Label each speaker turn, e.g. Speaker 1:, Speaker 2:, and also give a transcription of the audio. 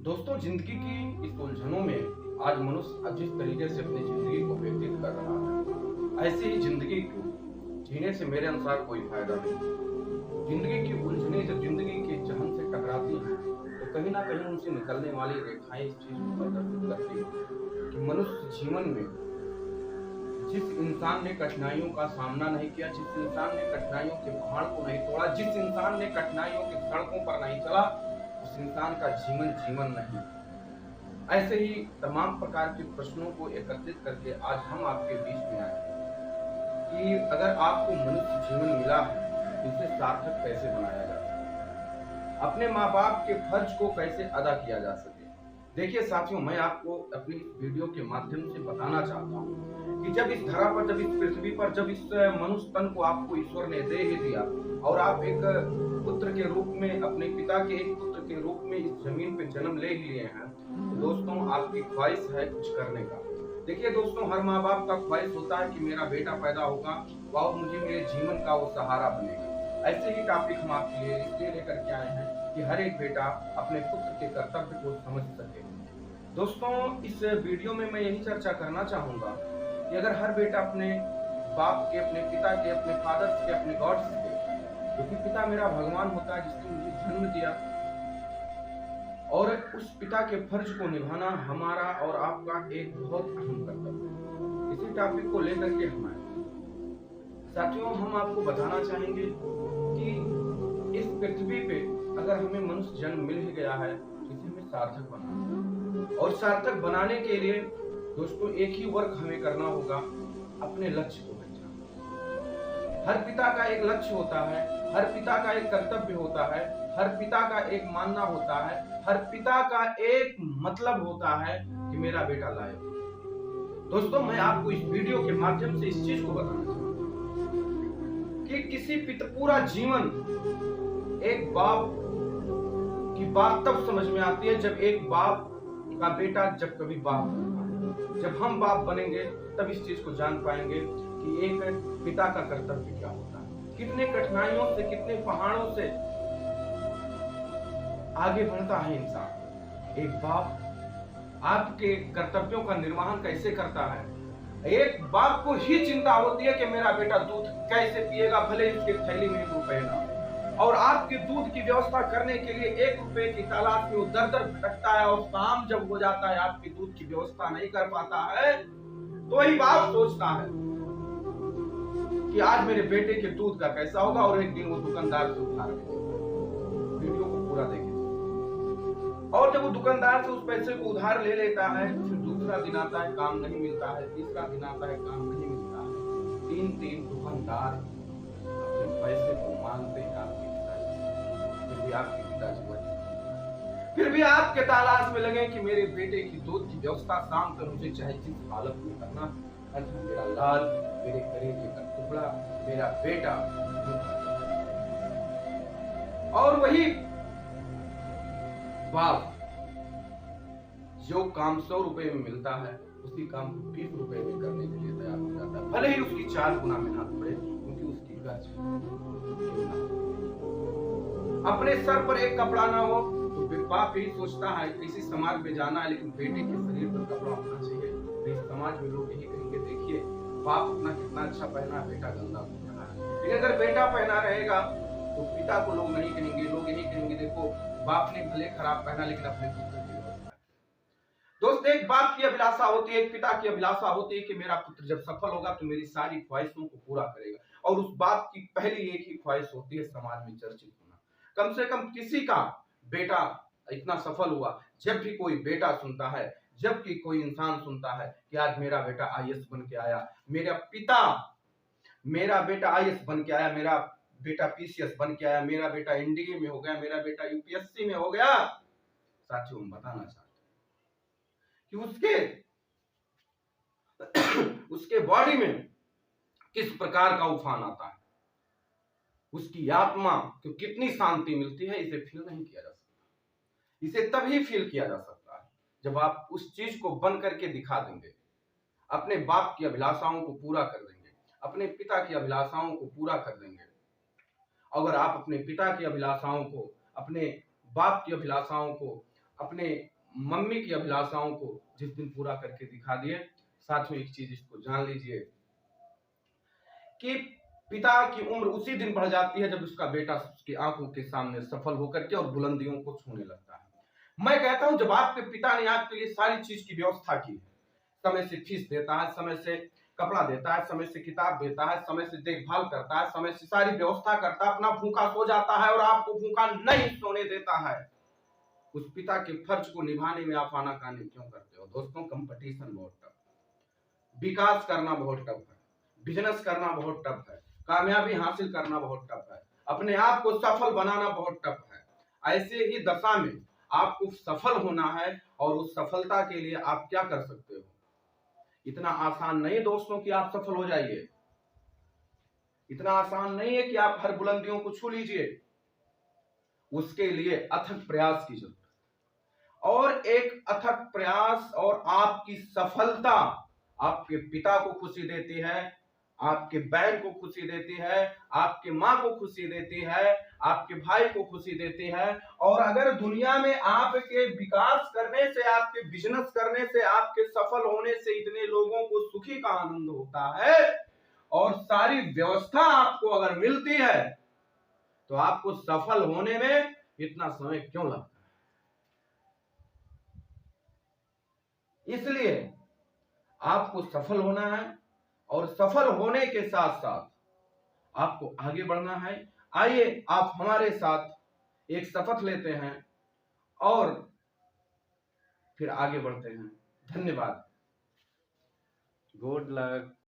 Speaker 1: दोस्तों, जिंदगी की इस उलझनों में आज मनुष्य जिस तरीके से अपनी जिंदगी को व्यतीत कर रहा है, ऐसी ही जिंदगी को जीने से मेरे अनुसार कोई फायदा नहीं। जिंदगी की उलझनें जब जिंदगी के जहन से टकराती हैं, तो कहीं ना कहीं उनसे निकलने वाली रेखाएं इस चीज को प्रदर्शित करती हैं कि मनुष्य जीवन में जिस इंसान ने कठिनाइयों का सामना नहीं किया, जिस इंसान ने कठिनाइयों के पहाड़ को नहीं तोड़ा, जिस इंसान ने कठिनाइयों की सड़कों पर नहीं चला, उस इंसान का जीवन जीवन नहीं। ऐसे ही तमाम प्रकार के प्रश्नों को एकत्रित करके आज हम आपके बीच में आए कि अगर आपको मनुष्य जीवन मिला है, तो इसे सार्थक कैसे बनाया जा सके, अपने माँ बाप के फर्ज को कैसे अदा किया जा सके। देखिए साथियों, मैं आपको अपनी इस वीडियो के माध्यम से बताना चाहता हूँ कि जब इस धरा पर, जब इस पृथ्वी पर, जब इस मनुष्य तन को आपको ईश्वर ने दे ही दिया और आप एक पुत्र के रूप में, अपने पिता के एक पुत्र के रूप में इस जमीन पे जन्म ले ही लिए हैं, तो दोस्तों आपकी ख्वाहिश है कुछ करने का। देखिए दोस्तों, हर माँ बाप का ख्वाहिश होता है कि मेरा बेटा पैदा होगा और मुझे मेरे जीवन का वो सहारा बनेगा। ऐसे ही टॉपिक हम आपके लिए इसलिए लेकर के आए हैं कि हर एक बेटा अपने पुत्र के कर्तव्य को समझ सके। दोस्तों, इस वीडियो में मैं यही चर्चा करना चाहूंगा कि अगर हर बेटा अपने बाप के, अपने पिता के, अपने फादर्स के, अपने गॉड्स के, क्योंकि पिता मेरा भगवान होता है जिसने मुझे जन्म दिया, और उस पिता के फर्ज को निभाना हमारा और आपका एक बहुत अहम कर्तव्य है। इसी टॉपिक को लेकर के हम आए। साथियों, हम आपको बताना चाहेंगे कि इस पृथ्वी पे अगर हमें मनुष्य जन्म मिल ही गया है, तो इसे हमें सार्थक बनाना है। और सार्थक बनाने के लिए दोस्तों एक ही वर्क हमें करना होगा, अपने लक्ष्य को पहचानना। हर पिता का एक लक्ष्य होता है, हर पिता का एक कर्तव्य होता है, हर पिता का एक मानना होता है, हर पिता का एक मतलब होता है कि मेरा बेटा लायक हो। दोस्तों, मैं आपको इस वीडियो के माध्यम से इस चीज को बताना चाहता हूं कि किसी पिता पूरा जीवन, एक बाप की बात तब समझ में आती है जब एक बाप का बेटा जब कभी बाप बनता है। जब हम बाप बनेंगे तब इस चीज को जान पाएंगे कि एक पिता का कर्तव्य क्या होता है, कितने कठिनाइयों से, कितने पहाड़ों से आगे बढ़ता है इंसान। एक बाप आपके कर्तव्यों का निर्वहन कैसे करता है। एक बाप को ही चिंता होती है कि मेरा बेटा दूध कैसे पिएगा, भले इसके थैली में 1 रुपए ना हो। और आपके दूध की व्यवस्था करने के लिए 1 रुपए की तलाश में वो दर दर भटकता है, और काम जब हो जाता है, आपके दूध की व्यवस्था नहीं कर पाता है, तो वही बाप सोचता है कि आज मेरे बेटे के दूध का कैसा होगा, और एक दिन वो दुकानदार से उधार लेगा। वीडियो को पूरा देखें। और जब वो दुकानदार से उस पैसे को उधार ले लेता है, फिर दूसरा दिन आता है, काम नहीं मिलता है, तीसरा दिन आता है, काम नहीं मिलता है, 3 दुकानदार अपने पैसे को मांगते हैं आपके पिताजी, फिर भी आपके पिताजी वही, फिर भी आपके तलाश में लगे कि मेरे बेटे की दूध की व्यवस्था शाम तक मुझे चाहे जिस हालत में करना, मेरा लाल, मेरे कलेजे का टुकड़ा, मेरा बेटा। और वही बाप जो काम 100 रुपए में मिलता है, उसी काम को 20 रुपए में करने के लिए तैयार हो जाता है, भले ही उसकी 4 गुना मेहनत पड़े, क्योंकि उसकी गज अपने सर पर एक कपड़ा ना हो तो बाप यही सोचता है किसी समाज में जाना है, लेकिन बेटे के शरीर पर कपड़ा होना चाहिए। तो इस समाज में लोग यही कहेंगे, देखिए बाप अपना कितना अच्छा पहना है, बेटा गंदा पहना है। लेकिन अगर बेटा पहना रहेगा तो पिता को लोग नहीं कहेंगे, लोग यही कहेंगे, देखो बाप ने भले खराब पहना लेकिन अपने पुत्र की व्यवस्था है। दोस्त, एक बाप की अभिलाषा होती है, एक पिता की अभिलाषा होती है कि मेरा पुत्र जब सफल होगा तो मेरी सारी ख्वाहिशों को पूरा करेगा। और उस बाप की पहली एक ही ख्वाहिश होती है समाज में चर्चित होना। कम से कम किसी का बेटा इतना सफल हुआ, जब भी कोई बेटा सुनता है, जब भी कोई इंसान सुनता है कि आज मेरा बेटा आईएएस बन के आया, मेरा बेटा आईएएस बन के आया, मेरा बेटा पीसीएस बन के आया, मेरा बेटा एनडीए में हो गया, मेरा बेटा यूपीएससी में हो गया, साथियों हम बताना चाहते हैं कि उसके बॉडी में किस प्रकार का उफान आता है, उसकी आत्मा को कितनी शांति मिलती है, इसे फील नहीं किया जा सकता। इसे तभी फील किया जा सकता है जब आप उस चीज को बन करके दिखा देंगे, अपने बाप की अभिलाषाओं को पूरा कर देंगे, अपने पिता की अभिलाषाओं को पूरा कर देंगे। अगर आप अपने पिता की अभिलाषाओं को, अपने बाप की अभिलाषाओं को, अपने मम्मी की अभिलाषाओं को जिस दिन पूरा करके दिखा दिए। साथियों, एक चीज इसको जान लीजिए कि पिता की उम्र उसी दिन बढ़ जाती है जब उसका बेटा उसकी आंखों के सामने सफल होकर के और बुलंदियों को छूने लगता है। मैं कहता हूं, जब आपके पिता ने आपके लिए सारी चीज की व्यवस्था की है, समय से फीस देता है, समय से कपड़ा देता है, समय से किताब देता है, समय से देखभाल करता है, समय से सारी व्यवस्था करता है, अपना भूखा सो जाता है और आपको भूखा नहीं सोने देता है, उस पिता के फर्ज को निभाने में आप आनाकानी क्यों करते हो? दोस्तों, कंपटीशन बहुत टफ है, विकास करना बहुत टफ है, बिजनेस करना बहुत टफ है, कामयाबी हासिल करना बहुत टफ है, अपने आप को सफल बनाना बहुत टफ है। ऐसे ही दशा में आपको सफल होना है और उस सफलता के लिए आप क्या कर सकते हो? इतना आसान नहीं दोस्तों कि आप सफल हो जाइए। इतना आसान नहीं है कि आप हर बुलंदियों को छू लीजिए। उसके लिए अथक प्रयास की जरूरत है। और एक अथक प्रयास और आपकी सफलता आपके पिता को खुशी देती है, आपके बहन को खुशी देती है, आपके माँ को खुशी देती है, आपके भाई को खुशी देती है। और अगर दुनिया में आपके विकास करने से, आपके बिजनेस करने से, आपके सफल होने से इतने लोगों को सुखी का आनंद होता है और सारी व्यवस्था आपको अगर मिलती है, तो आपको सफल होने में इतना समय क्यों लगता है? इसलिए आपको सफल होना है और सफल होने के साथ साथ आपको आगे बढ़ना है। आइए आप हमारे साथ एक शपथ लेते हैं और फिर आगे बढ़ते हैं। धन्यवाद। Good luck.